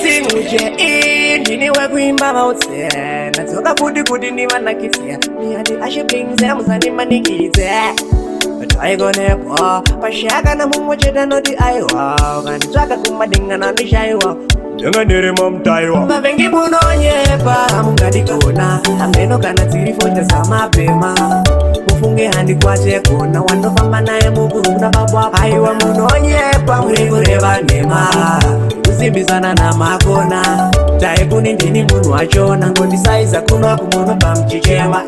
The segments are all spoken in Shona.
Singuje ndiniwe kuimba mautse natsoka kuti ndimanakitse miyandi ashe Blingz amuzani manikitse taigonepo pashaka na mumwecheta noti aiwa ukanditsvaka kumadingana ndishaiwa ndingandirimo mutaiwa mavengi Munonyepa mungadikona ameno kana dziri fonda zamapema mufunge handikwate kona wandofamba naye mukurunda babwa aiwa Munonyepa muri kureva nhema kusimbisana namakona taikuni ndini munhu wachona ngodisaiza kunwa kumono pamuchichema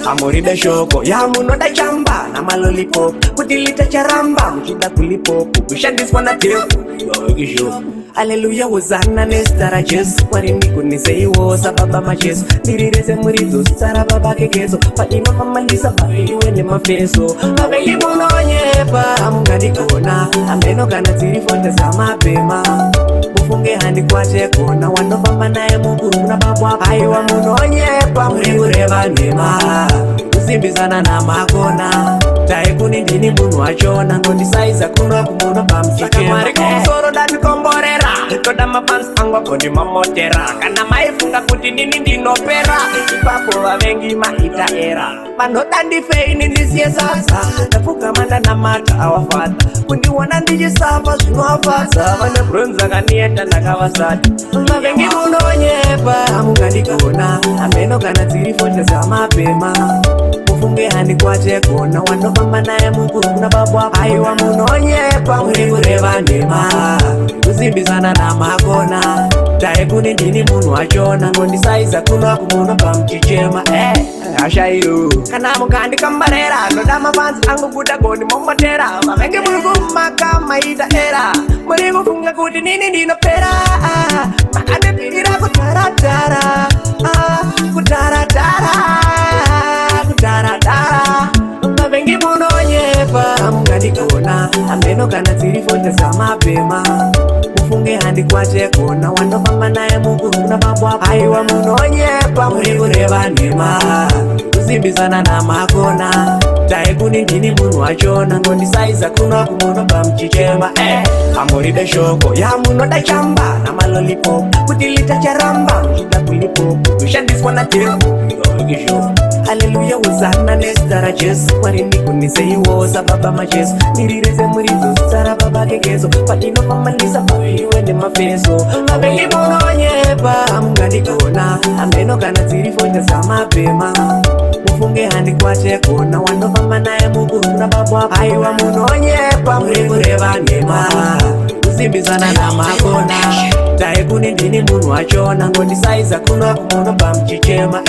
amuribe shoko yamunoda chamba namalolipop kuti litacharamba muchida kulipopu kushandiswa natepu ikishopu Haleluya hosana nezita raJesu Mwari ndikunizeiwo sababa majesu ndirirese muridzo zita rababa kekezo painofamandisa paiwe nemafeso mavengi Munonyepa amungadikona ameno kana dziri fonda zamapema mufunge handikwate kona wandofamba naye mukurunda babwa aiwa Munonyepa muri kureva nhema kusimbisana namakona taikuni ndini munhu wachona ngodisaiza kunwa kumono pamuchichema kumusoro dandikomborera ndoda mafans angu akondimamotera kana maifunga kuti nini ndinopera ipapo vavengi maita era vanoda ndifeini ndisiye sasa ndapfugama ndanamata awafadza kundiona ndichisafa zvinovafadza vane Blingz akanienda ndakavasata mavengi Munonyepa amungandikona ameno kana dziri fonda zamapema mufunge handikwate kona wandofamba naye mukurunda babwa aiwa Munonyepa muri kureva nhema kusimbisana namakona taikuni ndini munhu wachona ngodisaiza kunwa kumono pamuchichema ashaiyo kana mukandikambarera ndoda mafanzi angu kuda goni momotera mavengi muri kumaka maita era muri kufunga kuti nini ndinopera makandipirira kutaratara kutaratara mavengi Munonyepa amungandikona ameno kana dziri fonda zamapema mufunge handikwate kona wandofamba naye mukurunda babwa aiwa Munonyepa muri kureva nhema kusimbisana namakona taikuni ndini munhu wachona ngodisaiza kunwa kumono pamuchichema amuribe shoko yamunoda chamba namalolipop kuti litacharamba muchida kulipopu kushandiswa natepu ikishopu Haleluya hosana nezita raJesu Mwari ndikunizeiwo sababa majesu ndirirese muridzo zita rababa kekezo painofamandisa paiwe nemafeso mavengi Munonyepa amungandikona ameno kana dziri fonda zamapema mufunge handikwate kona wandofamba naye mukurunda babwa aiwa Munonyepa muri kureva nhema kusimbisana namakona taikuni ndini munhu wachona ngodisaiza kunwa kumono pamuchichema